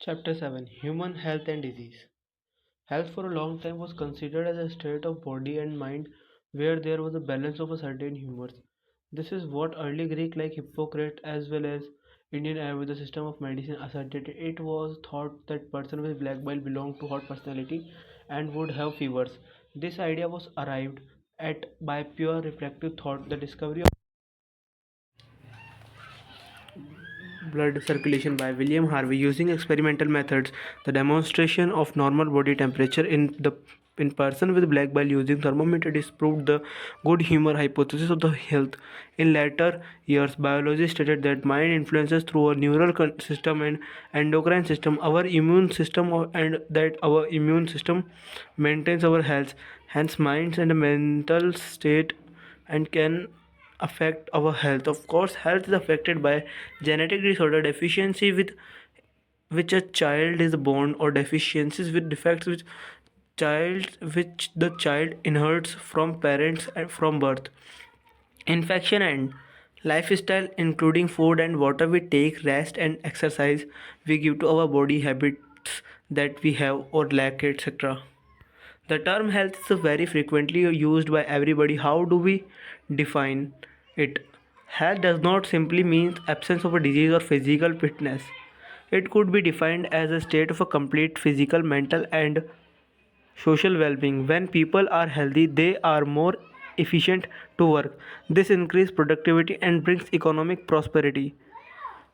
Chapter 7 Human Health and Disease. Health for a long time was considered as a state of body and mind where there was a balance of a certain humors. This is what early Greek like Hippocrates as well as Indian Ayurveda system of medicine asserted. It was thought that person with black bile belonged to hot personality and would have fevers. This idea was arrived at by pure reflective thought. The discovery of blood circulation by William Harvey using experimental methods, the demonstration of normal body temperature in person with black bile using thermometer disproved the good humor hypothesis of the health. In later years, biology stated that mind influences through a neural system and endocrine system, our immune system, and that our immune system maintains our health. Hence, minds and mental state and can affect our health. Of course, health is affected by genetic disorder, deficiency with which a child is born, or deficiencies with defects which the child inherits from parents and from birth. Infection and lifestyle, including food and water we take, rest and exercise we give to our body, habits that we have or lack, etc. The term health is very frequently used by everybody. How do we define it? Health does not simply mean absence of a disease or physical fitness. It could be defined as a state of a complete physical, mental, and social well-being. When people are healthy, they are more efficient to work. This increases productivity and brings economic prosperity.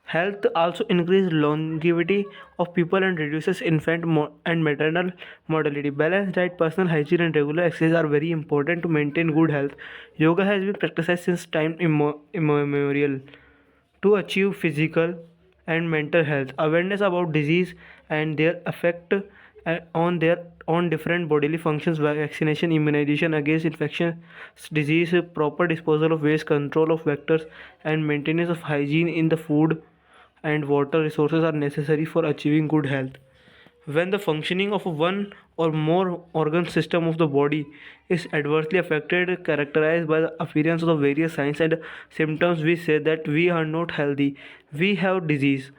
Health also increases longevity of people and reduces infant and maternal mortality. Balanced diet, personal hygiene, and regular exercise are very important to maintain good health. Yoga has been practiced since time immemorial to achieve physical and mental health. Awareness about disease and their effect on different bodily functions, vaccination, immunization against infectious disease, proper disposal of waste, control of vectors, and maintenance of hygiene in the food and water resources are necessary for achieving good health. When the functioning of one or more organ system of the body is adversely affected, characterized by the appearance of the various signs and symptoms, we say that we are not healthy, we have disease.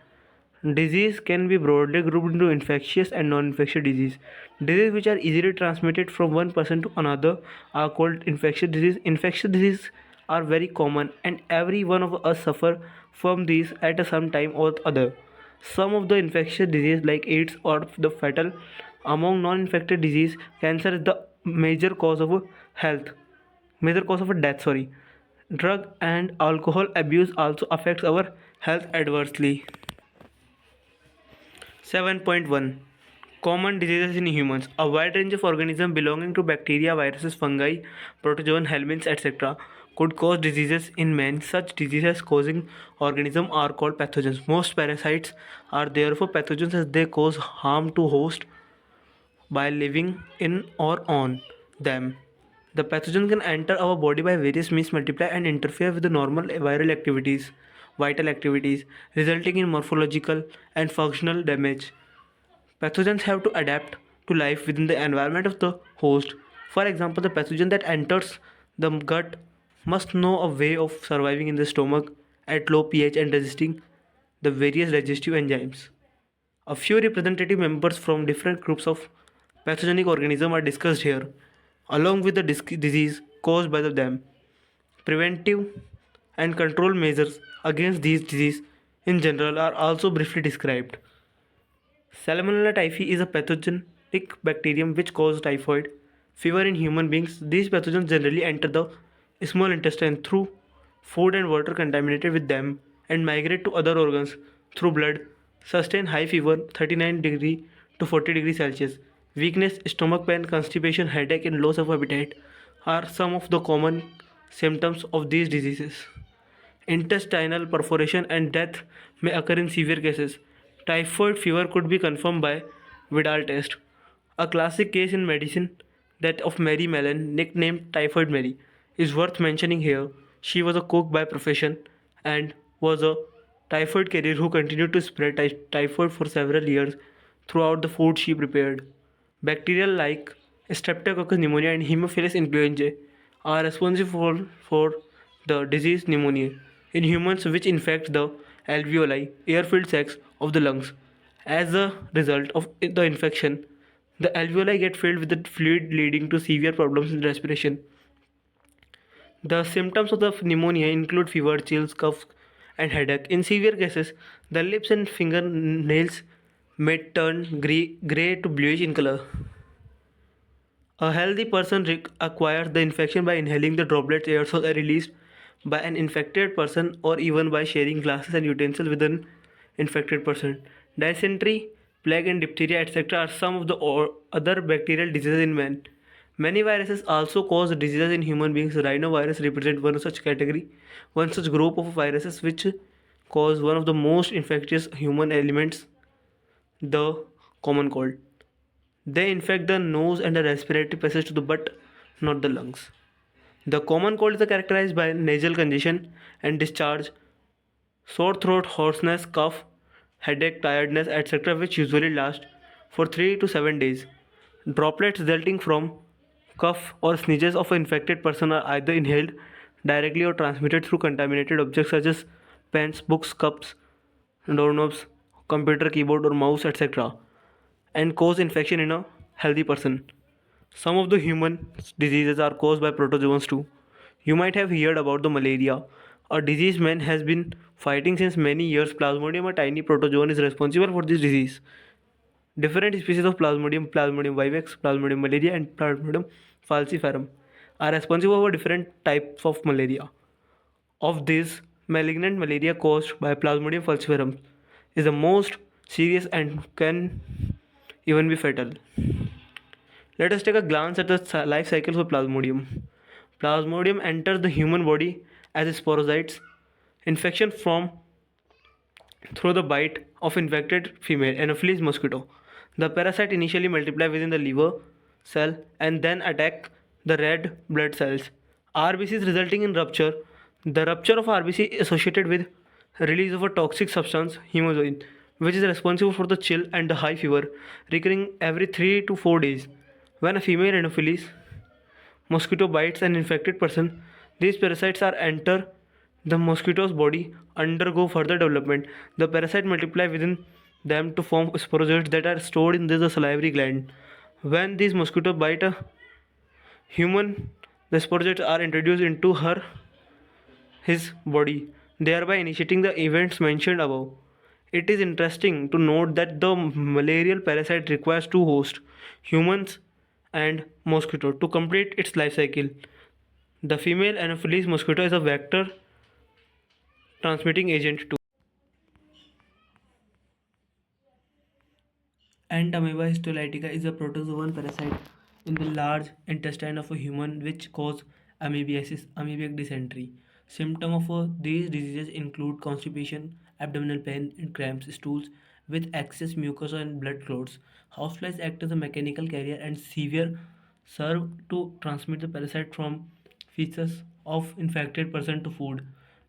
Disease can be broadly grouped into infectious and non-infectious disease. Diseases which are easily transmitted from one person to another are called infectious disease. Infectious diseases are very common and every one of us suffer from these at some time or other. Some of the infectious disease like AIDS or the fatal. Among non-infected disease, cancer is the major cause of health, major cause of death. Sorry, drug and alcohol abuse also affects our health adversely. 7.1 Common diseases in humans. A wide range of organisms belonging to bacteria, viruses, fungi, protozoan, helminths, etc. could cause diseases in men. Such diseases causing organisms are called pathogens. Most parasites are therefore pathogens as they cause harm to host by living in or on them. The pathogen can enter our body by various means, multiply and interfere with the normal vital activities, resulting in morphological and functional damage. Pathogens have to adapt to life within the environment of the host. For example, the pathogen that enters the gut must know a way of surviving in the stomach at low pH and resisting the various digestive enzymes. A few representative members from different groups of pathogenic organisms are discussed here, along with the disease caused by them. Preventive and control measures against these diseases in general are also briefly described. Salmonella typhi is a pathogenic bacterium which causes typhoid fever in human beings. These pathogens generally enter the small intestine through food and water contaminated with them and migrate to other organs through blood, sustain high fever 39 to 40 Celsius. Weakness, stomach pain, constipation, headache, and loss of appetite are some of the common symptoms of these diseases. Intestinal perforation and death may occur in severe cases. Typhoid fever could be confirmed by Vidal test. A classic case in medicine, that of Mary Mallon, nicknamed Typhoid Mary, is worth mentioning here. She was a cook by profession and was a typhoid carrier who continued to spread typhoid for several years throughout the food she prepared. Bacteria like Streptococcus pneumonia and Haemophilus influenzae are responsible for the disease pneumonia in humans, which infect the alveoli, air-filled sacs of the lungs, As a result of the infection, the alveoli get filled with the fluid, leading to severe problems in respiration. The symptoms of the pneumonia include fever, chills, cough, and headache. In severe cases, the lips and fingernails may turn gray to bluish in color. A healthy person acquires the infection by inhaling the droplets aerosols are released by an infected person or even by sharing glasses and utensils with an infected person. Dysentery, plague, and diphtheria, etc., are some of the other bacterial diseases in man. Many viruses also cause diseases in human beings. Rhinovirus represents one such category, one such group of viruses which cause one of the most infectious human ailments, the common cold. They infect the nose and the respiratory passage to the butt, not the lungs. The common cold is characterized by nasal congestion and discharge, sore throat, hoarseness, cough, headache, tiredness, etc., which usually last for 3 to 7 days. Droplets resulting from cough or sneezes of an infected person are either inhaled directly or transmitted through contaminated objects such as pens, books, cups, doorknobs, computer keyboard or mouse, etc., and cause infection in a healthy person. Some of the human diseases are caused by protozoans too. You might have heard about the malaria, a disease man has been fighting since many years. Plasmodium, a tiny protozoan, is responsible for this disease. Different species of Plasmodium, Plasmodium vivax, Plasmodium malaria, and Plasmodium falciparum, are responsible for different types of malaria. Of these, malignant malaria caused by Plasmodium falciparum is the most serious and can even be fatal. Let us take a glance at the life cycles of Plasmodium. Plasmodium enters the human body as sporocytes. Infection from through the bite of infected female Anopheles mosquito. The parasite initially multiply within the liver cell and then attack the red blood cells. RBCs resulting in rupture. The rupture of RBC is associated with release of a toxic substance, hemozoin, which is responsible for the chill and the high fever, recurring every 3 to 4 days. When a female Anopheles mosquito bites an infected person, these parasites are enter the mosquito's body, undergo further development. The parasite multiply within them to form sporozoites that are stored in the salivary gland. When these mosquitoes bite a human, the sporozoites are introduced into his body, thereby initiating the events mentioned above. It is interesting to note that the malarial parasite requires two hosts, humans and mosquito, to complete its life cycle. The female Anopheles mosquito is a vector transmitting agent too. Entamoeba histolytica is a protozoan parasite in the large intestine of a human which cause amoebiasis, amoebic dysentery. Symptoms of these diseases include constipation, abdominal pain, and cramps, stools with excess mucosa and blood clots. Houseflies act as a mechanical carrier and severe serve to transmit the parasite from feces of infected person to food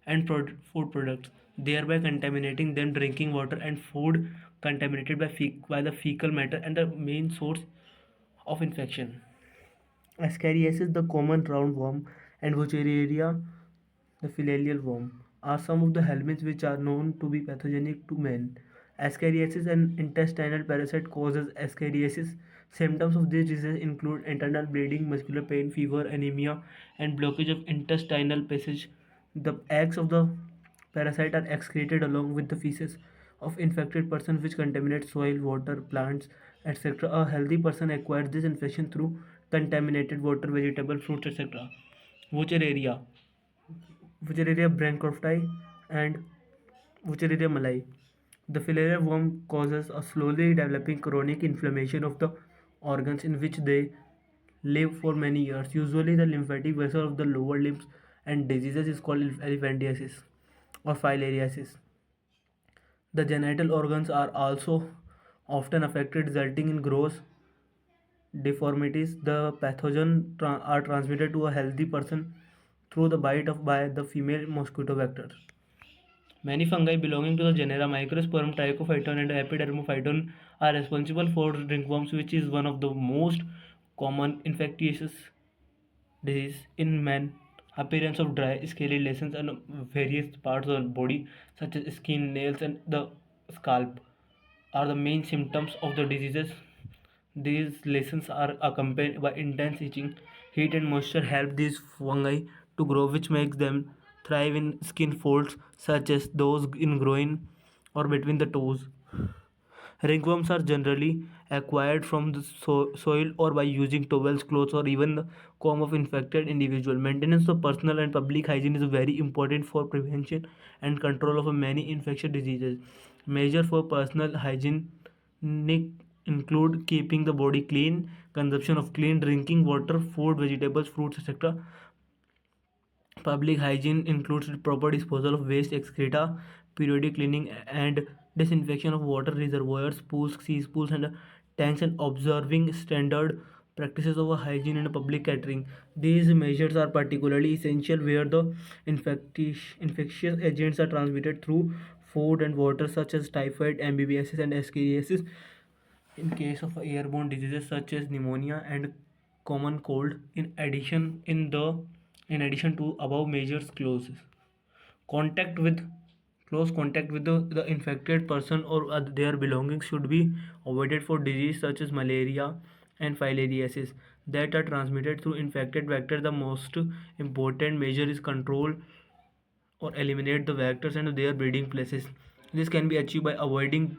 and food products, thereby contaminating them. Drinking water and food contaminated by the fecal matter and the main source of infection. Ascariasis, the common roundworm, and Wuchereria, the filial worm, are some of the helminths which are known to be pathogenic to man. Ascariasis, an intestinal parasite, causes ascariasis. Symptoms of this disease include internal bleeding, muscular pain, fever, anemia, and blockage of intestinal passage. The eggs of the parasite are excreted along with the feces of infected person which contaminate soil, water, plants, etc. A healthy person acquires this infection through contaminated water, vegetable, fruits, etc. Wuchereria, Wuchereria brachyphylla and Wuchereria malai. The filarial worm causes a slowly developing chronic inflammation of the organs in which they live for many years. Usually, the lymphatic vessel of the lower limbs, and diseases is called elephantiasis or filariasis. The genital organs are also often affected, resulting in gross deformities. The pathogen are transmitted to a healthy person through the bite of by the female mosquito vector. Many fungi belonging to the genera Microsporum, Trichophyton, and Epidermophyton are responsible for ringworms, which is one of the most common infectious disease in man. Appearance of dry, scaly lesions on various parts of the body, such as skin, nails, and the scalp, are the main symptoms of the diseases. These lesions are accompanied by intense itching. Heat and moisture help these fungi to grow, which makes them thrive in skin folds such as those in groin or between the toes. Ringworms are generally acquired from the soil or by using towels, clothes, or even the comb of infected individual. Maintenance of personal and public hygiene is very important for prevention and control of many infectious diseases. Measures for personal hygiene include keeping the body clean, consumption of clean drinking water, food, vegetables, fruits, etc. Public hygiene includes proper disposal of waste excreta, periodic cleaning and disinfection of water reservoirs, pools, cesspools, and tanks, and observing standard practices of hygiene in public catering. These measures are particularly essential where the infectious agents are transmitted through food and water, such as typhoid, amoebiasis, and ascariasis. In case of airborne diseases such as pneumonia and common cold, in addition to above measures, contact with close contact with the infected person or their belongings should be avoided for disease such as malaria and filariasis that are transmitted through infected vectors. The most important measure is control or eliminate the vectors and their breeding places. This can be achieved by avoiding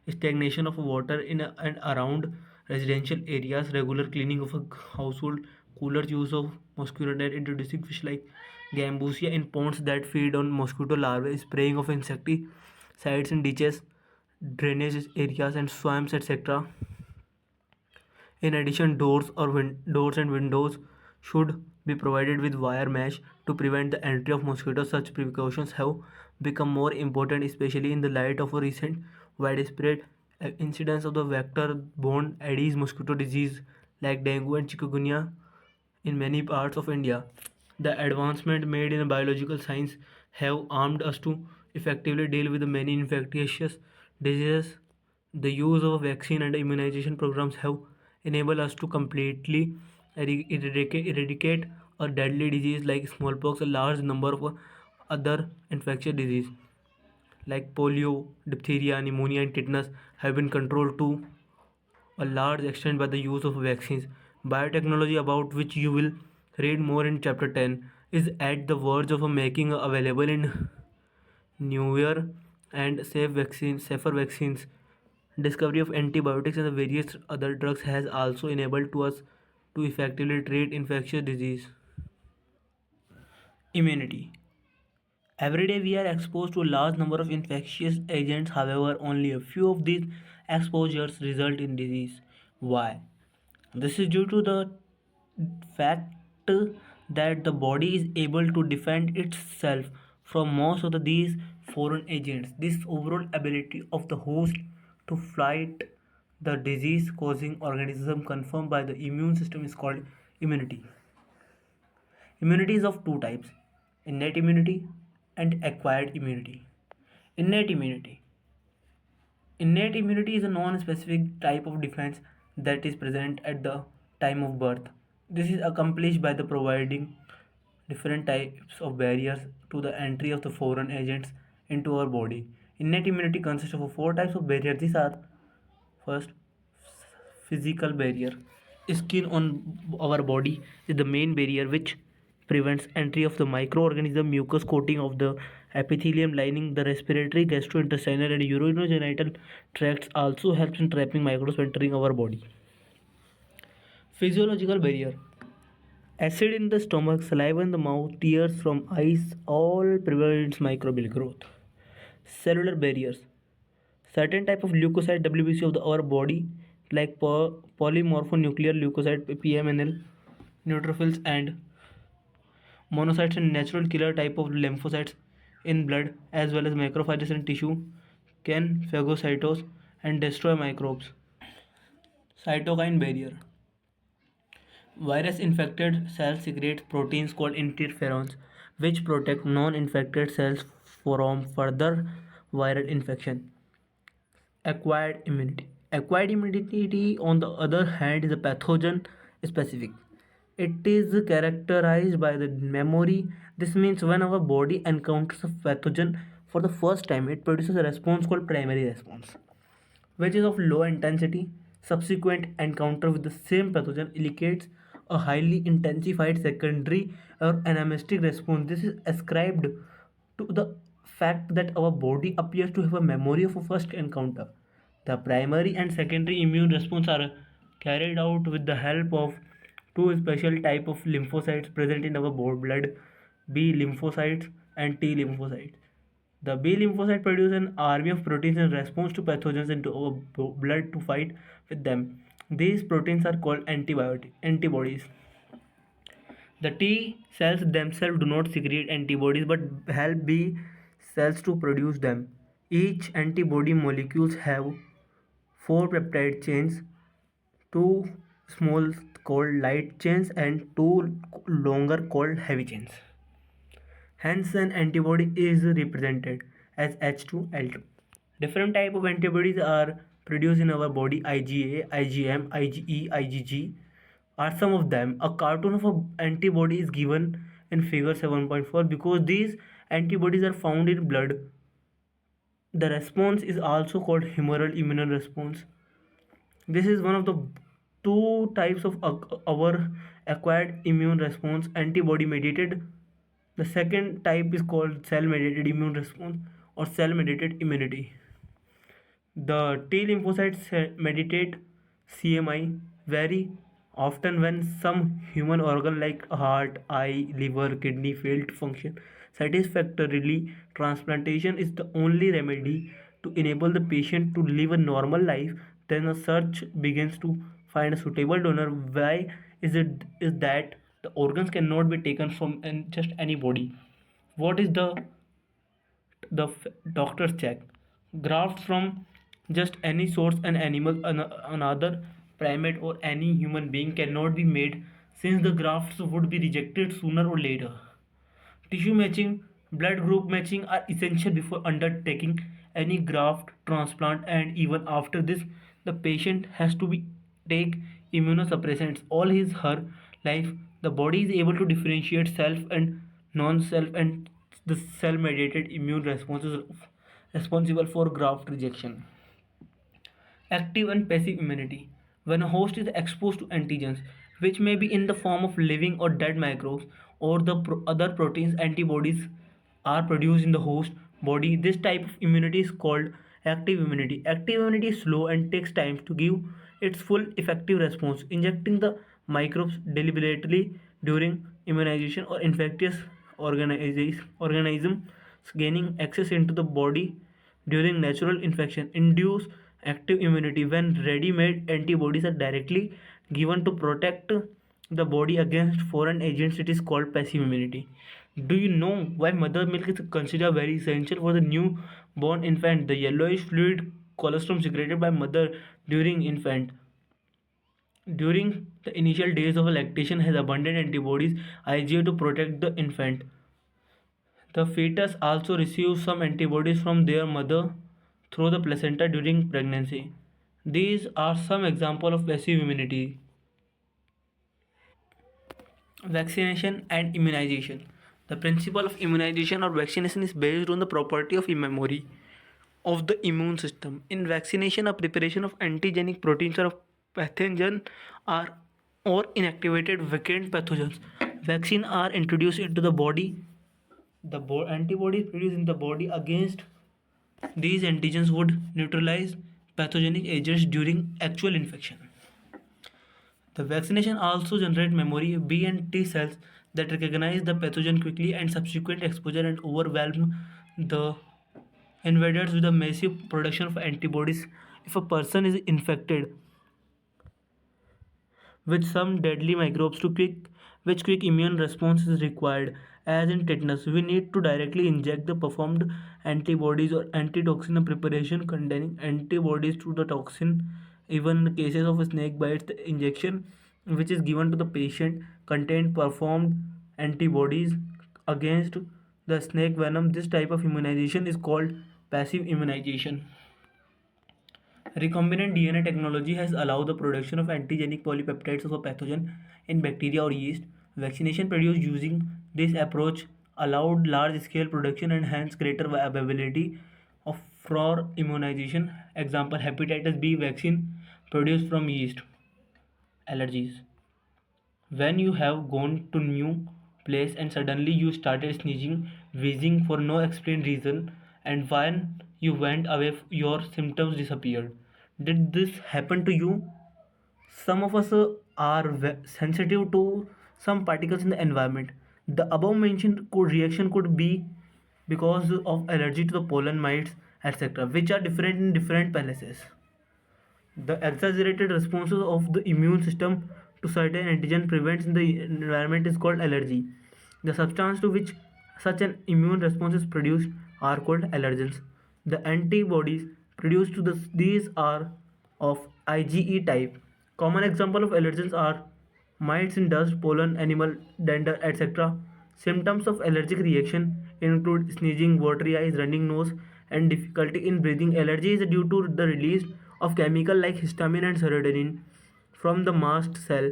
stagnation of water in and around residential areas, regular cleaning of a household, cooler use of mosquito net, introducing fish like gambusia in ponds that feed on mosquito larvae, spraying of insecticides in ditches, drainage areas, and swamps, etc. In addition, doors and windows should be provided with wire mesh to prevent the entry of mosquitoes. Such precautions have become more important, especially in the light of a recent widespread incidence of the vector-borne Aedes mosquito disease like dengue and chikungunya in many parts of India. The advancement made in biological science have armed us to effectively deal with the many infectious diseases. The use of vaccine and immunization programs have enabled us to completely eradicate a deadly disease like smallpox. A large number of other infectious diseases like polio, diphtheria, pneumonia, and tetanus have been controlled to a large extent by the use of vaccines. Biotechnology, about which you will read more in chapter 10, is at the verge of making available in newer and safer vaccines. Discovery of antibiotics and the various other drugs has also enabled to us to effectively treat infectious disease. Immunity. Every day we are exposed to a large number of infectious agents, however, only a few of these exposures result in disease. Why? This is due to the fact that the body is able to defend itself from most of these foreign agents. This overall ability of the host to fight the disease causing organism confirmed by the immune system is called immunity. Immunity is of two types: innate immunity and acquired immunity. Innate immunity. Innate immunity is a non specific type of defense that is present at the time of birth. This is accomplished by the providing different types of barriers to the entry of the foreign agents into our body. Innate immunity consists of four types of barriers. These are: first, physical barrier. Skin on our body is the main barrier which prevents entry of the microorganism. Mucous coating of the epithelium lining the respiratory, gastrointestinal, and urinogenital tracts also helps in trapping microbes entering our body. Physiological barrier. Acid in the stomach, saliva in the mouth, tears from eyes all prevents microbial growth. Cellular barriers. Certain type of leukocyte WBC of our body like polymorphonuclear leukocyte PMNL, neutrophils, and monocytes, and natural killer type of lymphocytes in blood, as well as macrophages in tissue, can phagocytose and destroy microbes. Cytokine barrier. Virus infected cells secrete proteins called interferons, which protect non-infected cells from further viral infection. Acquired immunity. Acquired immunity, on the other hand, is a pathogen specific. It is characterized by the memory. This means when our body encounters a pathogen for the first time, it produces a response called primary response. which is of low intensity. Subsequent encounter with the same pathogen indicates a highly intensified secondary or anamnestic response. This is ascribed to the fact that our body appears to have a memory of a first encounter. The primary and secondary immune response are carried out with the help of two special type of lymphocytes present in our blood: B lymphocytes and T lymphocytes. The B lymphocyte produce an army of proteins in response to pathogens into our blood to fight with them. These proteins are called antibodies. The T cells themselves do not secrete antibodies but help B cells to produce them. Each antibody molecules have four peptide chains, two small called light chains and two longer called heavy chains. Hence, an antibody is represented as H2L2. Different type of antibodies are produced in our body. IgA, IgM, IgE, IgG are some of them. A cartoon of an antibody is given in figure 7.4 because these antibodies are found in blood. The response is also called humoral immune response. This is one of the two types of our acquired immune response: antibody mediated. The second type is called cell mediated immune response or cell mediated immunity. The T lymphocytes mediate CMI very often when some human organ like heart, eye, liver, kidney fail to function satisfactorily. Transplantation is the only remedy to enable the patient to live a normal life. Then a search begins to find a suitable donor. Why is that the organs cannot be taken from just anybody? What is the doctors check? Grafts from just any source, an animal, another primate, or any human being cannot be made since the grafts would be rejected sooner or later. Tissue matching, blood group matching are essential before undertaking any graft transplant, and even after this, the patient has to be take immunosuppressants all his her life. The body is able to differentiate self and non-self, and the cell-mediated immune response is responsible for graft rejection. Active and passive immunity. When a host is exposed to antigens, which may be in the form of living or dead microbes or the other proteins, antibodies are produced in the host body. This type of immunity is called active immunity. Active immunity is slow and takes time to give its full effective response. Injecting the microbes deliberately during immunization or infectious organisms gaining access into the body during natural infection induce active immunity. When ready-made antibodies are directly given to protect the body against foreign agents, it is called passive immunity. Do you know why mother milk is considered very essential for the newborn infant? The yellowish fluid colostrum secreted by mother during the initial days of lactation has abundant antibodies IgA to protect the infant. The fetus also receives some antibodies from their mother through the placenta during pregnancy. These are some examples of passive immunity. Vaccination and immunization. The principle of immunization or vaccination is based on the property of memory of the immune system. In vaccination, a preparation of antigenic proteins or pathogen are or inactivated vacant pathogens. Vaccines are introduced into the body. The antibodies produced in the body against these antigens would neutralize pathogenic agents during actual infection. The vaccination also generates memory B and T cells that recognize the pathogen quickly, and subsequent exposure and overwhelm the invaders with a massive production of antibodies. If a person is infected with some deadly microbes to quick immune response is required. As in tetanus, we need to directly inject the performed antibodies or antitoxin preparation containing antibodies to the toxin. Even in cases of snake bites, the injection which is given to the patient contain performed antibodies against the snake venom. This type of immunization is called passive immunization. Recombinant DNA technology has allowed the production of antigenic polypeptides of a pathogen in bacteria or yeast. Vaccination produced using this approach allowed large scale production and hence greater availability of for immunization. Example, hepatitis B vaccine produced from yeast. Allergies. When you have gone to new place and suddenly you started sneezing, wheezing for no explained reason, and when you went away, your symptoms disappeared. Did this happen to you? Some of us are sensitive to some particles in the environment. The above mentioned reaction could be because of allergy to the pollen, mites, etc., which are different in different places. The exaggerated responses of the immune system to certain antigen prevents in the environment is called allergy. The substance to which such an immune response is produced are called allergens. The antibodies produced to these are of IgE type. Common example of allergens are mites in dust, pollen, animal dander, etc. Symptoms of allergic reaction include sneezing, watery eyes, running nose, and difficulty in breathing. Allergy is due to the release of chemical like histamine and serotonin from the mast cell.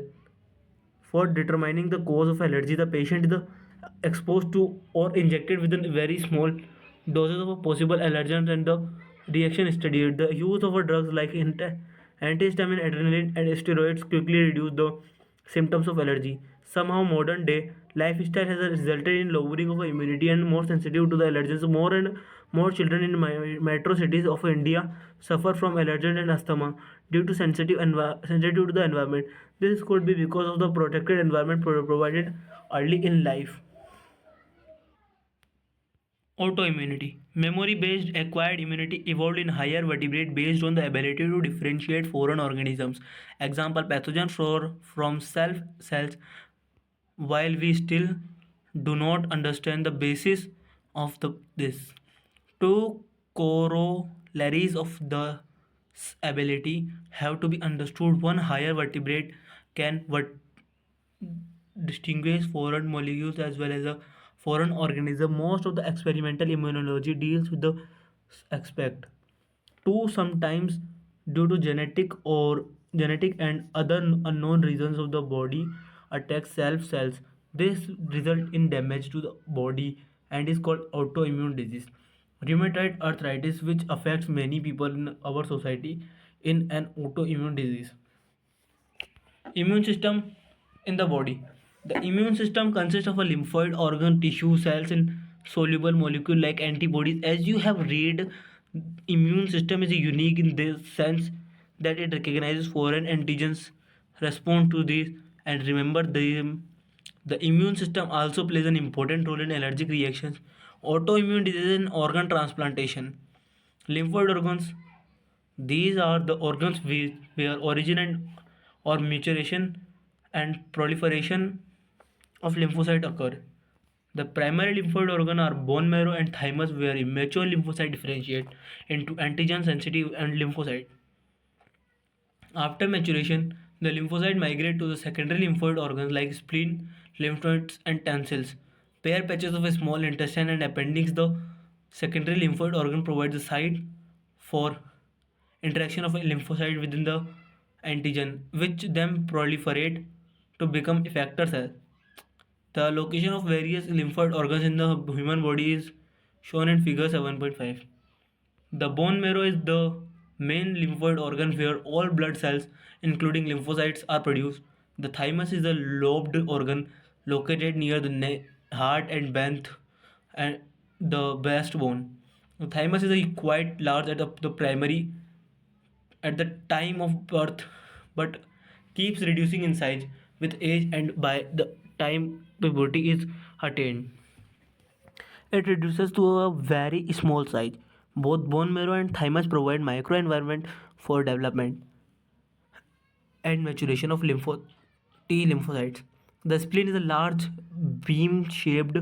For determining the cause of allergy, the patient is exposed to or injected with a very small doses of a possible allergen and the reaction is studied. The use of a drugs like antihistamine, adrenaline, and steroids quickly reduce the symptoms of allergy. Somehow, modern day lifestyle has resulted in lowering of immunity and more sensitive to the allergens. More and more children in metro cities of India suffer from allergens and asthma due to sensitive to the environment. This could be because of the protected environment provided early in life. Autoimmunity. Memory based acquired immunity evolved in higher vertebrate based on the ability to differentiate foreign organisms. Example, pathogens from self cells. While we still do not understand the basis of this, two corollaries of the ability have to be understood. One, higher vertebrate can distinguish foreign molecules as well as a foreign organism. Most of the experimental immunology deals with the aspect. Two, sometimes due to genetic and other unknown reasons of the body attack self cells. This result in damage to the body and is called autoimmune disease. Rheumatoid arthritis, which affects many people in our society, in an autoimmune disease. Immune system in the body. The immune system consists of a lymphoid organ, tissue, cells, and soluble molecule like antibodies. As you have read, immune system is unique in this sense that it recognizes foreign antigens, respond to these, and remember them. The immune system also plays an important role in allergic reactions, autoimmune disease, and organ transplantation. Lymphoid organs, these are the organs where origin and or maturation and proliferation of lymphocyte occur. The primary lymphoid organ are bone marrow and thymus, where immature lymphocyte differentiate into antigen sensitive and lymphocyte. After maturation, the lymphocyte migrate to the secondary lymphoid organs like spleen, lymph nodes, and tonsils. Pair patches of a small intestine and appendix. The secondary lymphoid organ provides the site for interaction of a lymphocyte within the antigen, which then proliferate to become effector cell. The location of various lymphoid organs in the human body is shown in figure 7.5. The bone marrow is the main lymphoid organ where all blood cells, including lymphocytes, are produced. The thymus is a lobed organ located near the heart and bent and the breastbone. The thymus is quite large at the primary at the time of birth, but keeps reducing in size with age, and by the time puberty is attained, it reduces to a very small size. Both bone marrow and thymus provide microenvironment for development and maturation of T lymphocytes. The spleen is a large beam-shaped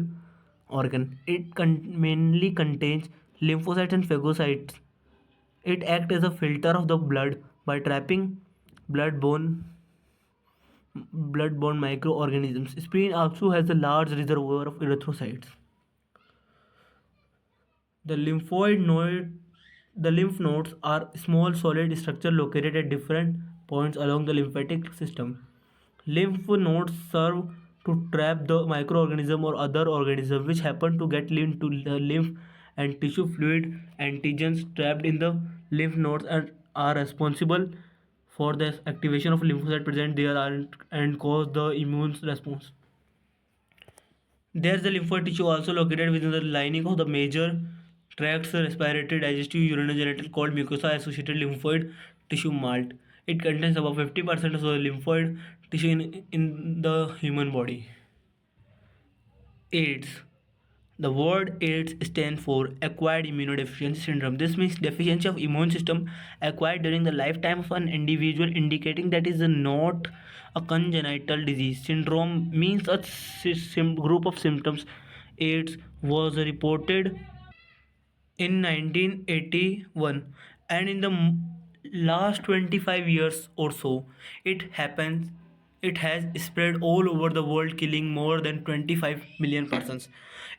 organ. It mainly contains lymphocytes and phagocytes. It acts as a filter of the blood by trapping blood-borne blood-borne microorganisms. Spleen also has a large reservoir of erythrocytes. The lymph nodes are small solid structures located at different points along the lymphatic system. Lymph nodes serve to trap the microorganism or other organism which happen to get into the lymph and tissue fluid antigens trapped in the lymph nodes are responsible for the activation of lymphocyte present there and cause the immune response. There's the lymphoid tissue also located within the lining of the major tracts, respiratory, digestive, urinogenital, called mucosa-associated lymphoid tissue MALT. It contains about 50% of the lymphoid tissue in the human body. AIDS. The word AIDS stands for acquired immunodeficiency syndrome. This means deficiency of immune system acquired during the lifetime of an individual, indicating that is not a congenital disease. Syndrome means a group of symptoms. AIDS was reported in 1981, and in the last 25 years or so it has spread all over the world, killing more than 25 million persons.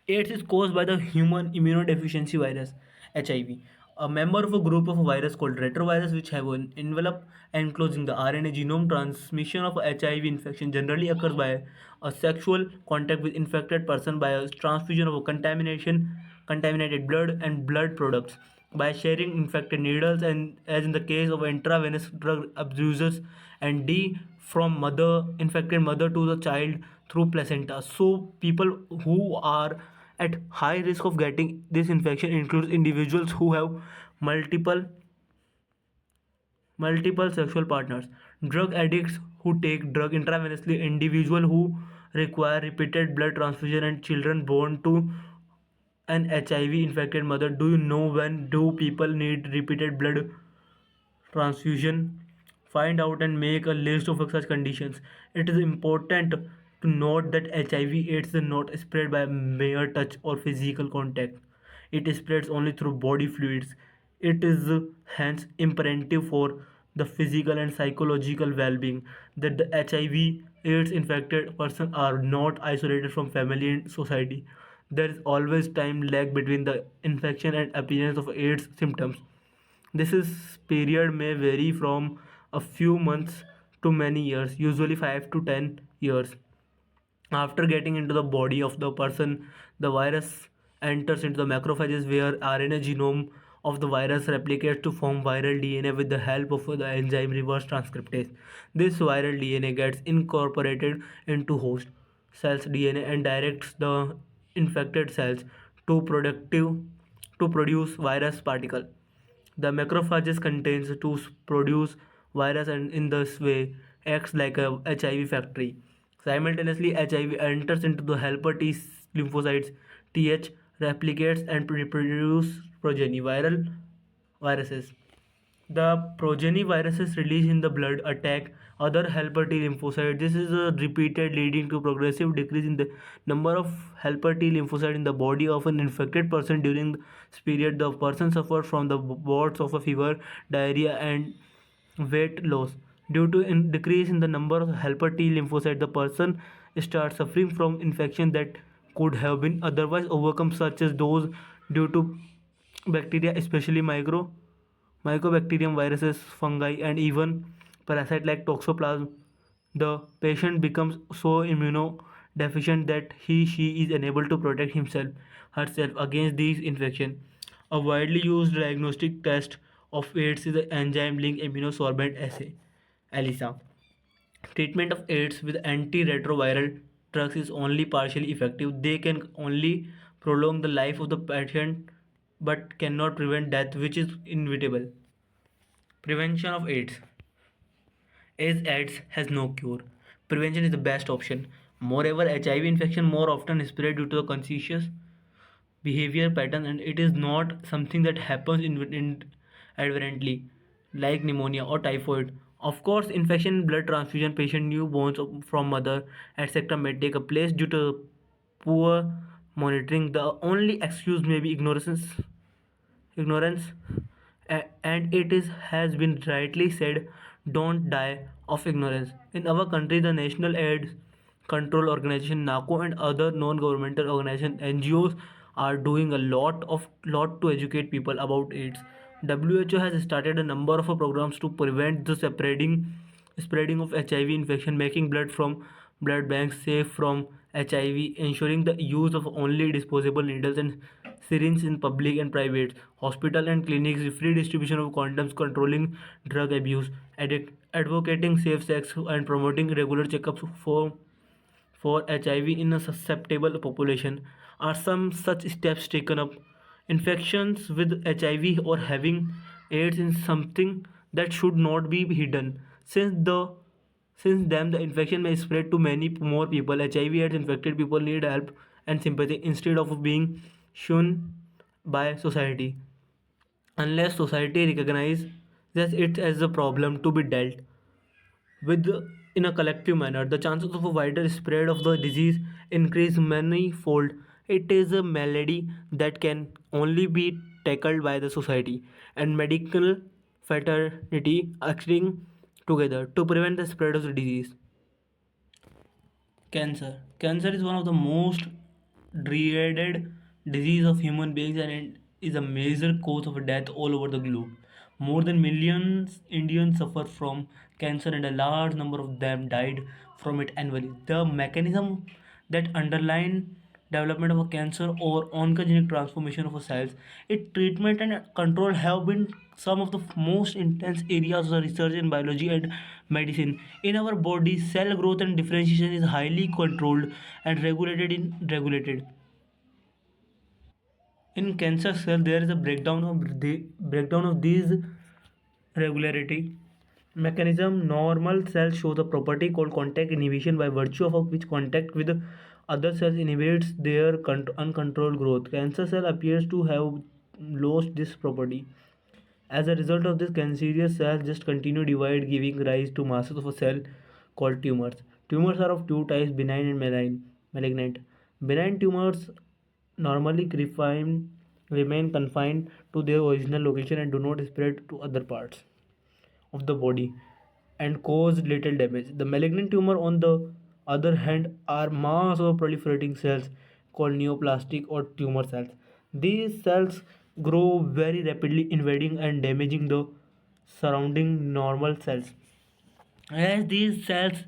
AIDS is caused by the human immunodeficiency virus HIV, a member of a group of a virus called retrovirus, which have an envelope enclosing the RNA genome. Transmission of HIV infection generally occurs by a sexual contact with infected person, by a transfusion of a contaminated blood and blood products, by sharing infected needles, and as in the case of intravenous drug abusers, and D from mother infected mother to the child through placenta. So people who are at high risk of getting this infection includes individuals who have multiple sexual partners, drug addicts who take drug intravenously, individuals who require repeated blood transfusion, and children born to an HIV infected mother. Do you know when do people need repeated blood transfusion? Find out and make a list of such conditions. It is important to note that HIV/AIDS is not spread by mere touch or physical contact. It spreads only through body fluids. It is hence imperative for the physical and psychological well-being that the HIV/AIDS infected person are not isolated from family and society. There is always time lag between the infection and appearance of AIDS symptoms. This period may vary from a few months to many years, usually 5 to 10 years. After getting into the body of the person, the virus enters into the macrophages where RNA genome of the virus replicates to form viral DNA with the help of the enzyme reverse transcriptase. This viral DNA gets incorporated into host cells DNA and directs the infected cells to productive to produce virus particle. The macrophages contains to produce virus and in this way acts like a HIV factory. Simultaneously, HIV enters into the helper T lymphocytes. TH replicates and reproduce progeny viruses. The progeny viruses released in the blood attack other helper T lymphocytes. This is repeated, leading to progressive decrease in the number of helper T lymphocytes in the body of an infected person. During this period, the person suffers from the bouts of a fever, diarrhea, and weight loss. Due to decrease in the number of helper T lymphocytes, the person starts suffering from infection that could have been otherwise overcome, such as those due to bacteria, especially mycobacterium, viruses, fungi, and even parasite like toxoplasm. The patient becomes so immunodeficient that she is unable to protect himself herself against these infections. A widely used diagnostic test of AIDS is the enzyme linked immunosorbent assay ELISA. Treatment of AIDS with antiretroviral drugs is only partially effective. They can only prolong the life of the patient but cannot prevent death, which is inevitable. Prevention of AIDS. As AIDS has no cure, prevention is the best option. Moreover, HIV infection more often spread due to the conscious behavior pattern, and it is not something that happens inadvertently like pneumonia or typhoid. Of course, infection, blood transfusion, patient newborns from mother, etc. may take a place due to poor monitoring. The only excuse may be ignorance, and it is has been rightly said, don't die of ignorance. In our country, the National AIDS Control Organization NACO and other non-governmental organizations NGOs are doing a lot to educate people about AIDS. WHO has started a number of programs to prevent the spreading of HIV infection, making blood from blood banks safe from HIV, ensuring the use of only disposable needles, and syringes in public and private hospital and clinics, free distribution of condoms, controlling drug abuse, advocating safe sex, and promoting regular checkups for HIV in a susceptible population are some such steps taken up. Infections with HIV or having AIDS is something that should not be hidden. Since then the infection may spread to many more people. HIV/AIDS infected people need help and sympathy instead of being shunned by society. Unless society recognizes it as a problem to be dealt with in a collective manner, the chances of a wider spread of the disease increase many-fold. It is a malady that can only be tackled by the society and medical fraternity acting together to prevent the spread of the disease. Cancer. Cancer is one of the most dreaded disease of human beings, and it is a major cause of death all over the globe. More than millions Indians suffer from cancer, and a large number of them died from it annually. The mechanism that underline development of a cancer or oncogenic transformation of a cells, its treatment and control have been some of the most intense areas of research in biology and medicine. In our body, cell growth and differentiation is highly controlled and regulated. In cancer cell, there is a breakdown of these regularity mechanism. Normal cells show the property called contact inhibition, by virtue of which contact with other cells inhibits their uncontrolled growth. Cancer cell appears to have lost this property. As a result of this, cancerous cells just continue divide, giving rise to masses of a cell called tumors. Tumors are of two types: benign and malignant. Benign tumors normally remain confined to their original location and do not spread to other parts of the body and cause little damage. The malignant tumor, on the other hand, are mass of proliferating cells called neoplastic or tumor cells. These cells grow very rapidly, invading and damaging the surrounding normal cells. As these cells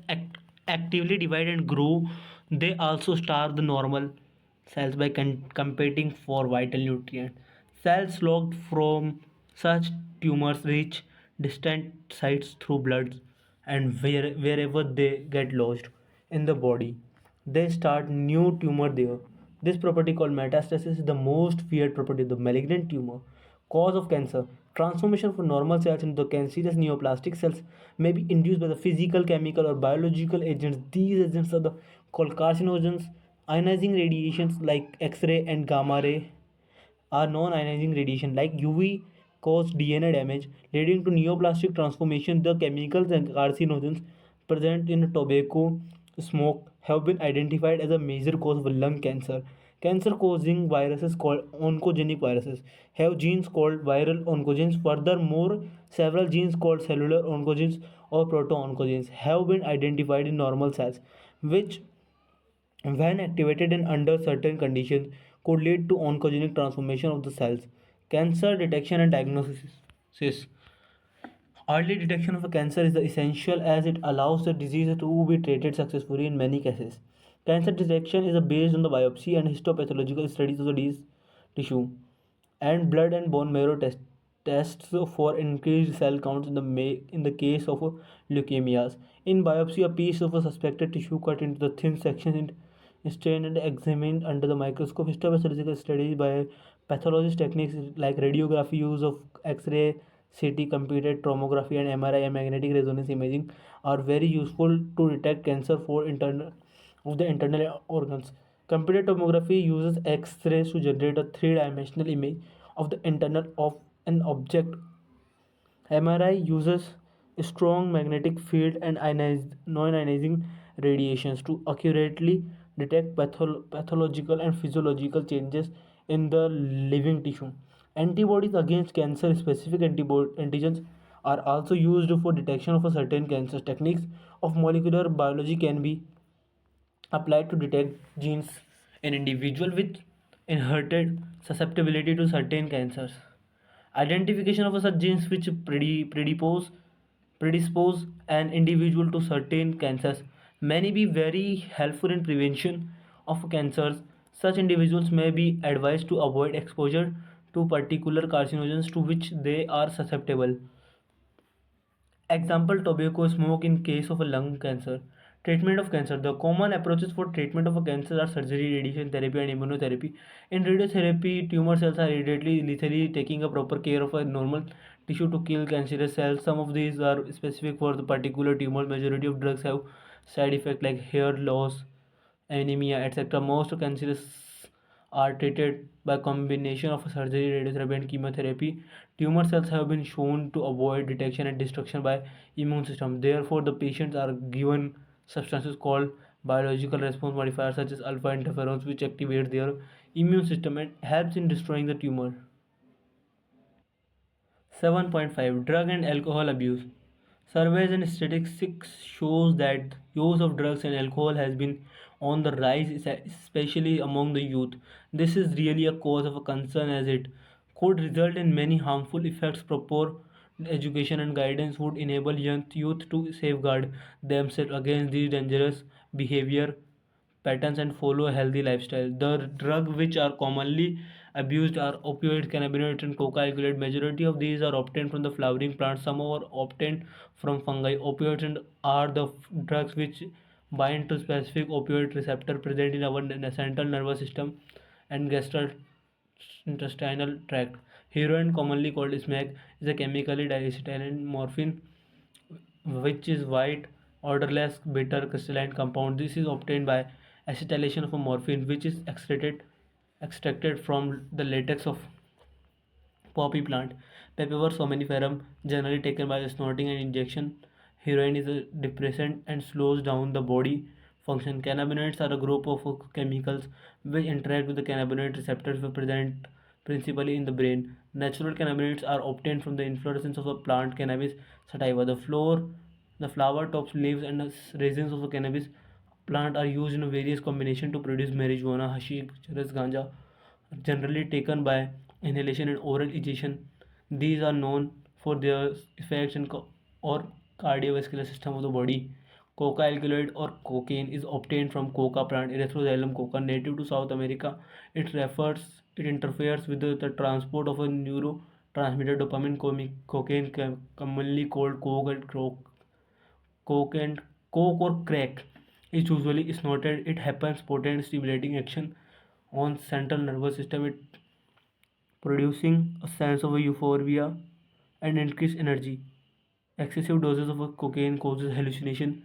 actively divide and grow, they also starve the normal cells by competing for vital nutrients. Cells locked from such tumors reach distant sites through blood, and wherever they get lodged in the body, they start new tumor there. This property called metastasis is the most feared property of the malignant tumor. Cause of cancer. Transformation from normal cells into the cancerous neoplastic cells may be induced by the physical, chemical, or biological agents. These agents are called carcinogens. Ionizing radiations like X-ray and gamma ray are non-ionizing radiation like UV cause DNA damage, leading to neoplastic transformation. The chemicals and carcinogens present in tobacco smoke have been identified as a major cause of lung cancer. Cancer causing viruses called oncogenic viruses have genes called viral oncogenes. Furthermore, several genes called cellular oncogenes or proto-oncogenes have been identified in normal cells, which when activated and under certain conditions could lead to oncogenic transformation of the cells. Cancer detection and diagnosis. Early detection of a cancer is essential as it allows the disease to be treated successfully in many cases. Cancer detection is based on the biopsy and histopathological studies of the disease tissue and blood and bone marrow tests for increased cell counts in the case of leukemias. In biopsy, a piece of a suspected tissue cut into the thin sections stained and examined under the microscope. Histopathological studies by pathologist techniques like radiography, use of X-ray, CT, computed tomography, and MRI and magnetic resonance imaging are very useful to detect cancer for internal organs. Computed tomography uses X-rays to generate a three-dimensional image of the internal of an object. MRI uses strong magnetic field and non-ionizing radiations to accurately detect pathological and physiological changes in the living tissue. Antibodies against cancer-specific antigens are also used for detection of a certain cancer. Techniques of molecular biology can be applied to detect genes in individuals with inherited susceptibility to certain cancers. Identification of such genes which predispose an individual to certain cancers may be very helpful in prevention of cancers. Such individuals may be advised to avoid exposure to particular carcinogens to which they are susceptible. Example, tobacco smoke in case of a lung cancer. Treatment of cancer. The common approaches for treatment of a cancer are surgery, radiation therapy, and immunotherapy. In radiotherapy, tumor cells are immediately lethally taking a proper care of a normal tissue to kill cancerous cells. Some of these are specific for the particular tumor. Majority of drugs have side effects like hair loss, anemia, etc. Most cancers are treated by combination of surgery, radiotherapy, and chemotherapy. Tumor cells have been shown to avoid detection and destruction by immune system. Therefore, the patients are given substances called biological response modifiers such as alpha interferons, which activate their immune system and helps in destroying the tumor. 7.5 Drug and alcohol abuse. Surveys and statistics shows that use of drugs and alcohol has been on the rise, especially among the youth. This is really a cause of a concern as it could result in many harmful effects. Proper education and guidance would enable young youth to safeguard themselves against these dangerous behavior patterns and follow a healthy lifestyle. The drugs which are commonly abused are opioids, cannabinoids, and coca-cola. Majority of these are obtained from the flowering plants. Some are obtained from fungi. Opioids are the drugs which bind to specific opioid receptor present in our central nervous system and gastrointestinal tract. Heroin, commonly called smack, is a chemically diacetylene morphine which is white, odorless, bitter crystalline compound. This is obtained by acetylation of a morphine, which is extracted from the latex of poppy plant. Papaver somniferum, generally taken by snorting and injection. Heroin is a depressant and slows down the body function. Cannabinoids are a group of chemicals which interact with the cannabinoid receptors present principally in the brain. Natural cannabinoids are obtained from the inflorescence of a plant cannabis sativa. The flower, tops, leaves, and the resins of the cannabis plant are used in various combinations to produce marijuana, hashish, charas, ganja, generally taken by inhalation and oral ingestion. These are known for their effects in or cardiovascular system of the body. Coca alkaloid or cocaine is obtained from coca plant Erythroxylum coca native to South America. It interferes with the transport of a neurotransmitter dopamine. Cocaine, commonly called coke and coke or crack, is usually snorted. It happens potent stimulating action on central nervous system. It producing a sense of euphoria and increased energy. Excessive doses of cocaine causes hallucination.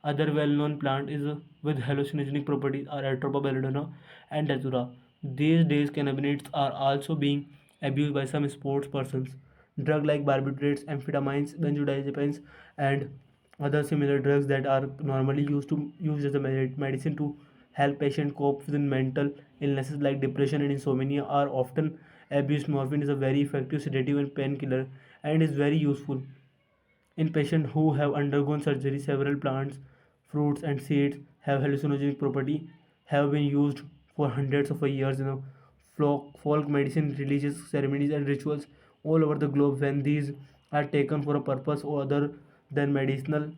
Other well-known plant is with hallucinogenic properties are Atropa belladonna and datura. These days, cannabinoids are also being abused by some sports persons. Drugs like barbiturates, amphetamines, benzodiazepines, and other similar drugs that are normally used as a medicine to help patients cope with mental illnesses like depression and insomnia are often abused. Morphine is a very effective sedative and painkiller and is very useful in patients who have undergone surgery. Several plants, fruits, and seeds have hallucinogenic property, have been used for hundreds of years in folk medicine, religious ceremonies, and rituals all over the globe. When these are taken for a purpose other than medicinal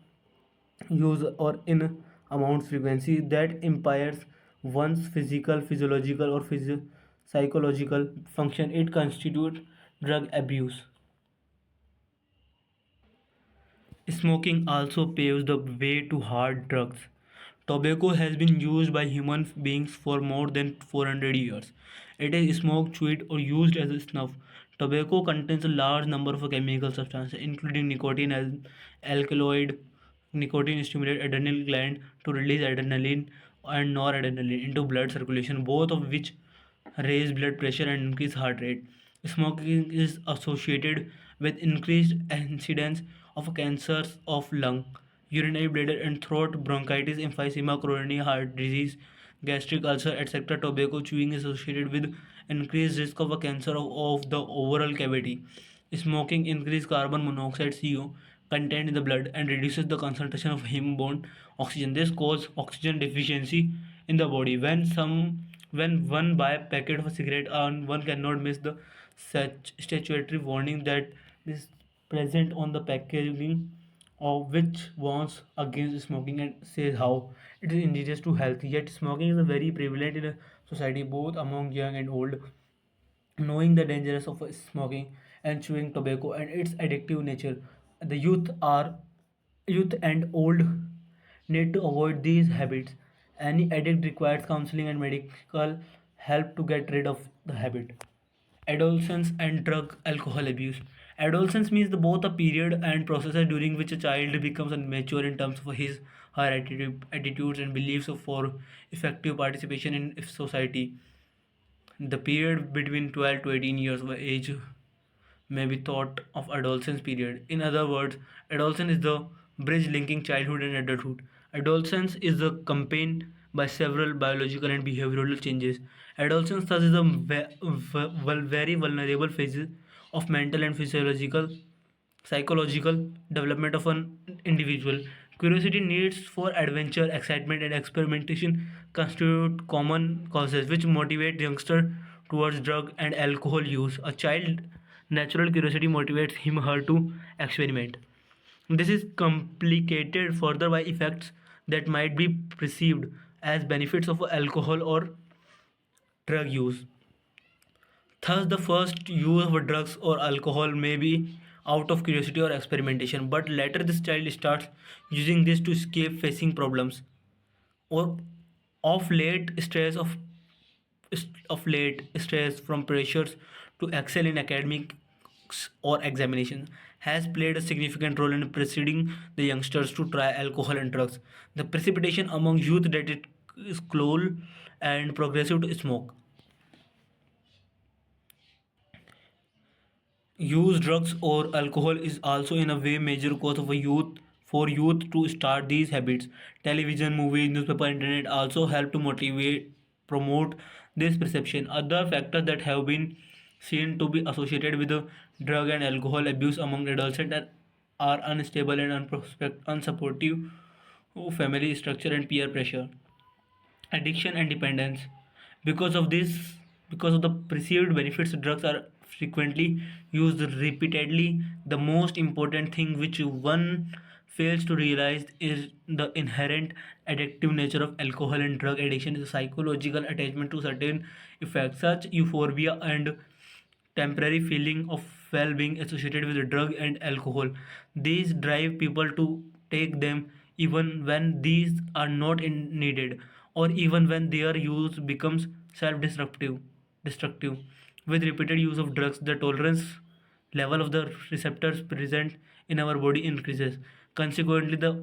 use or in amounts frequency that impairs one's physical, physiological, or psychological function, it constitutes drug abuse. Smoking also paves the way to hard drugs. Tobacco has been used by human beings for more than 400 years. It is smoked, chewed, or used as a snuff. Tobacco contains a large number of chemical substances, including nicotine and alkaloid. Nicotine stimulates adrenal gland to release adrenaline and noradrenaline into blood circulation, both of which raise blood pressure and increase heart rate. Smoking is associated with increased incidence of cancers of lung, urinary bladder and throat, bronchitis, emphysema, coronary heart disease, gastric ulcer, etc. Tobacco chewing is associated with increased risk of a cancer of the oral cavity. Smoking increases carbon monoxide (CO) content in the blood and reduces the concentration of heme-bound oxygen. This causes oxygen deficiency in the body. When one buy a packet of a cigarette, and one cannot miss the such statutory warning that is present on the packaging of which warns against smoking and says how it is injurious to health. Yet smoking is a very prevalent in a society, both among young and old. Knowing the dangers of smoking and chewing tobacco and its addictive nature, the youth and old need to avoid these habits. Any addict requires counseling and medical help to get rid of the habit. Adolescence and drug alcohol abuse. Adolescence means the both a period and process during which a child becomes mature in terms of his her attitudes and beliefs for effective participation in society. The period between 12 to 18 years of age may be thought of adolescence period. In other words, adolescence is the bridge linking childhood and adulthood. Adolescence is accompanied by several biological and behavioral changes. Adolescence thus is a very vulnerable phase of mental and physiological psychological development of an individual. Curiosity, needs for adventure, excitement, and experimentation constitute common causes which motivate youngsters towards drug and alcohol use. A child natural curiosity motivates him or her to experiment. This is complicated further by effects that might be perceived as benefits of alcohol or drug use. Thus, the first use of drugs or alcohol may be out of curiosity or experimentation, but later this child starts using this to escape facing problems or of late stress from pressures to excel in academics or examinations has played a significant role in preceding the youngsters to try alcohol and drugs. The precipitation among youth that it is cool and progressive to smoke. Use drugs or alcohol is also in a way major cause of a youth for youth to start these habits. Television, movies, newspaper, internet also help to motivate promote this perception. Other factors that have been seen to be associated with the drug and alcohol abuse among adolescents are unstable and unsupportive family structure and peer pressure. Addiction and dependence. Because of this, because of the perceived benefits, drugs are frequently used repeatedly. The most important thing which one fails to realize is the inherent addictive nature of alcohol and drug addiction is a psychological attachment to certain effects such euphoria and temporary feeling of well-being associated with drug and alcohol. These drive people to take them even when these are not needed or even when their use becomes self-destructive. With repeated use of drugs, the tolerance level of the receptors present in our body increases. Consequently the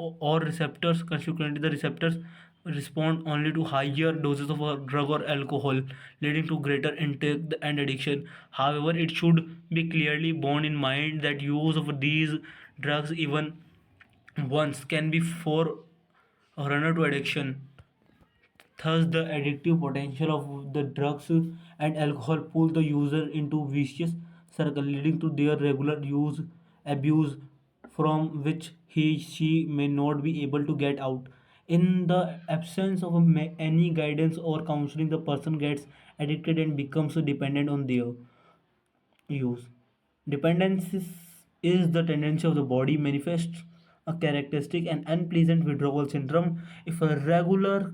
receptors respond only to higher doses of a drug or alcohol, leading to greater intake and addiction. However, it should be clearly borne in mind that use of these drugs even once can be forerunner to addiction. Thus, the addictive potential of the drugs and alcohol pull the user into vicious circle, leading to their regular use, abuse, from which she may not be able to get out. In the absence of any guidance or counseling, the person gets addicted and becomes dependent on their use. Dependence is the tendency of the body manifests a characteristic and unpleasant withdrawal syndrome if a regular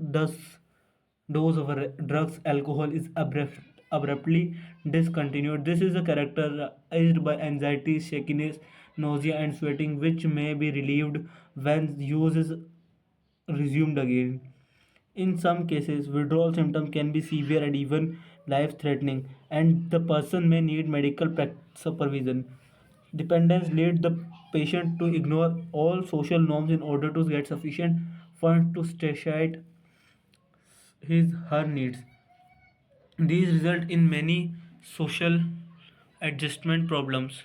dose of drugs alcohol is abruptly discontinued. This is characterized by anxiety, shakiness, nausea, and sweating, which may be relieved when use is resumed again. In some cases, withdrawal symptoms can be severe and even life threatening, and the person may need medical supervision. Dependence leads the patient to ignore all social norms in order to get sufficient funds to satiate his her needs. These result in many social adjustment problems.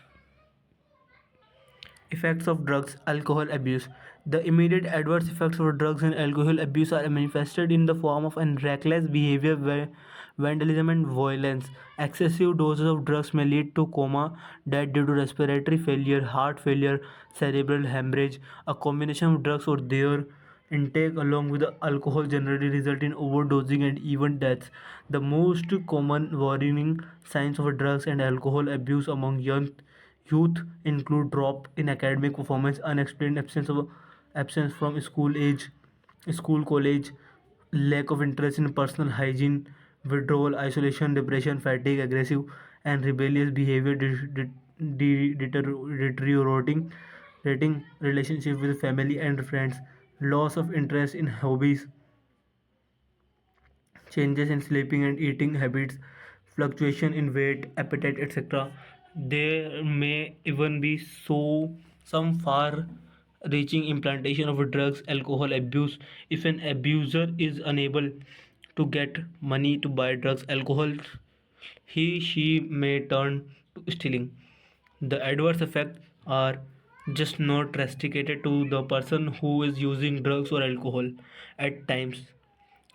Effects of drugs alcohol abuse. The immediate adverse effects of drugs and alcohol abuse are manifested in the form of an reckless behavior, vandalism, and violence. Excessive doses of drugs may lead to coma, death due to respiratory failure, heart failure, cerebral hemorrhage. A combination of drugs or their intake along with the alcohol generally result in overdosing and even deaths. The most common warning signs of drugs and alcohol abuse among young youth include drop in academic performance, unexplained absence from school college, lack of interest in personal hygiene, withdrawal, isolation, depression, fatigue, aggressive and rebellious behavior, deteriorating rating relationship with family and friends, loss of interest in hobbies, changes in sleeping and eating habits, fluctuation in weight, appetite, etc. There may even be some far reaching implantation of drugs, alcohol abuse. If an abuser is unable to get money to buy drugs, alcohol, she may turn to stealing. The adverse effects are just not restricted to the person who is using drugs or alcohol. At times,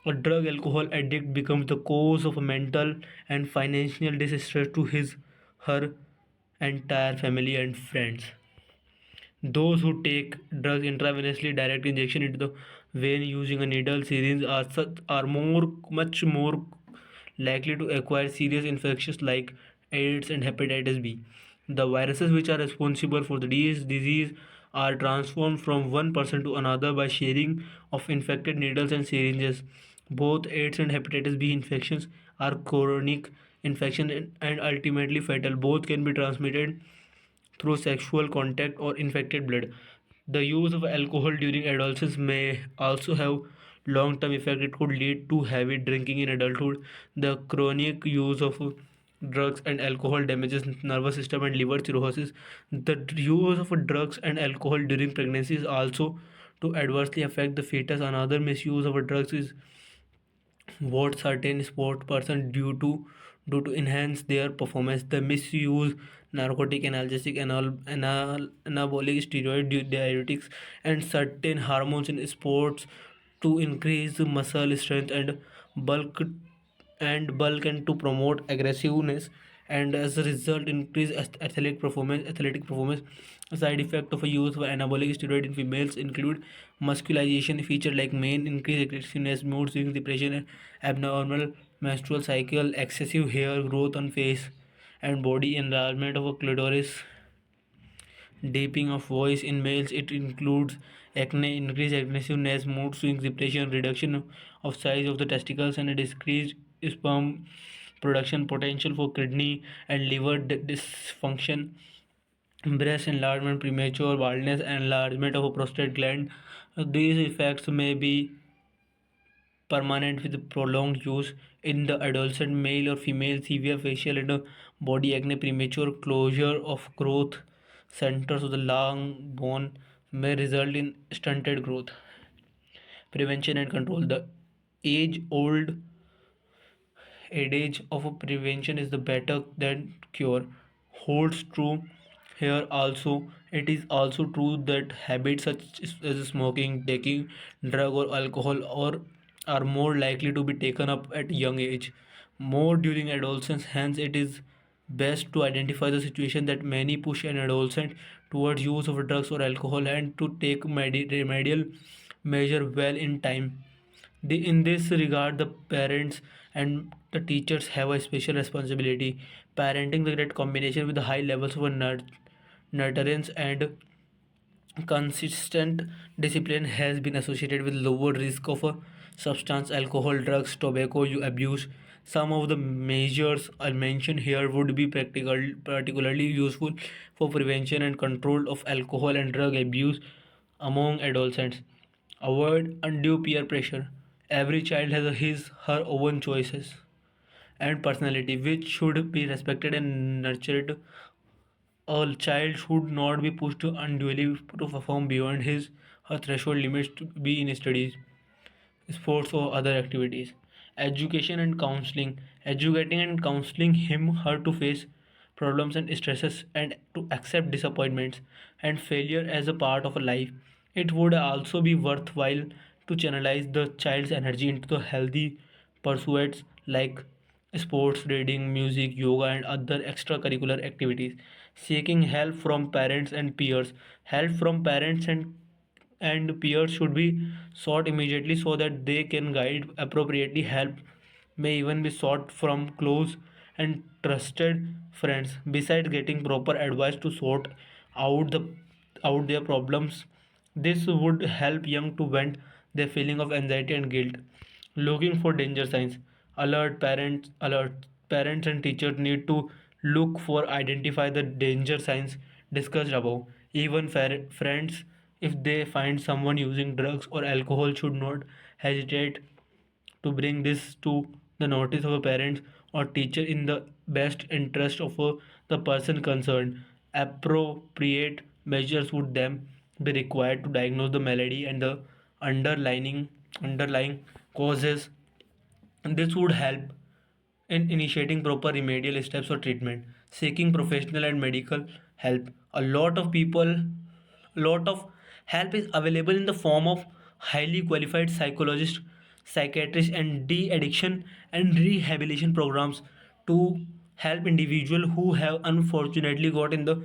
a drug alcohol addict becomes the cause of a mental and financial distress to her entire family and friends. Those who take drugs intravenously, direct injection into the vein using a needle syringe are much more likely to acquire serious infections like AIDS and hepatitis B. The viruses which are responsible for the disease are transformed from one person to another by sharing of infected needles and syringes. Both AIDS and hepatitis B infections are chronic infections and ultimately fatal. Both can be transmitted through sexual contact or infected blood. The use of alcohol during adolescence may also have long-term effect. It could lead to heavy drinking in adulthood. The chronic use of drugs and alcohol damages nervous system and liver cirrhosis. The use of drugs and alcohol during pregnancy is also to adversely affect the fetus. Another misuse of drugs is what certain sport person do to enhance their performance. The misuse narcotic, analgesic, anabolic steroid, diuretics and certain hormones in sports to increase muscle strength bulk bulk and to promote aggressiveness, and as a result increase athletic performance. A side effect of a use of anabolic steroid in females include muscularization feature like mane, increased aggressiveness, mood swings, depression, abnormal menstrual cycle, excessive hair growth on face and body, enlargement of a clitoris, deepening of voice in males. It includes acne, increased aggressiveness, mood swings, depression, reduction of size of the testicles, and a decreased sperm production, potential for kidney and liver dysfunction, breast enlargement, premature baldness, and enlargement of a prostate gland. These effects may be permanent with prolonged use. In the adolescent male or female, severe facial and body acne, premature closure of growth centers of the lung bone may result in stunted growth. Prevention and control. The age old adage of a prevention is the better than cure holds true here also. It is also true that habits such as smoking, taking drug or alcohol or are more likely to be taken up at young age, more during adolescence. Hence it is best to identify the situation that many push an adolescent towards use of drugs or alcohol and to take remedial measure well in time. In this regard, the parents and the teachers have a special responsibility. Parenting the great combination with the high levels of nurturance and consistent discipline has been associated with lower risk of a substance, alcohol, drugs, tobacco abuse. Some of the measures I mentioned here would be particularly useful for prevention and control of alcohol and drug abuse among adolescents. Avoid undue peer pressure. Every child has her own choices and personality, which should be respected and nurtured. A child should not be pushed unduly to perform beyond his her threshold limits to be in studies, sports or other activities. Education and counseling. Educating and counseling him her to face problems and stresses and to accept disappointments and failure as a part of a life. It would also be worthwhile to channelize the child's energy into the healthy pursuits like sports, reading, music, yoga, and other extracurricular activities. Seeking help from parents and peers. Help from parents and peers should be sought immediately so that they can guide appropriately. Help may even be sought from close and trusted friends. Besides getting proper advice to sort out out their problems, this would help young to vent their feeling of anxiety and guilt. Looking for danger signs. Alert parents and teachers need to look for identify the danger signs discussed above. Even friends, if they find someone using drugs or alcohol, should not hesitate to bring this to the notice of a parent or teacher in the best interest of the person concerned. Appropriate measures would then be required to diagnose the malady and the underlying causes, and this would help in initiating proper remedial steps or treatment. Seeking professional and medical help, a lot of help is available in the form of highly qualified psychologists, psychiatrists, and de-addiction and rehabilitation programs to help individuals who have unfortunately got in the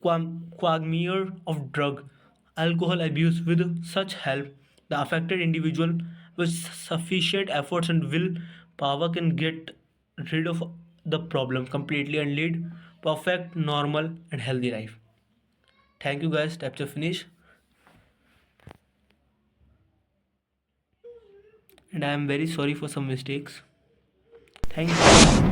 quagmire of drug alcohol abuse. With such help, the affected individual with sufficient efforts and will power can get rid of the problem completely and lead perfect normal and healthy life. Thank you guys. Chapter finish, and I am very sorry for some mistakes. Thank you.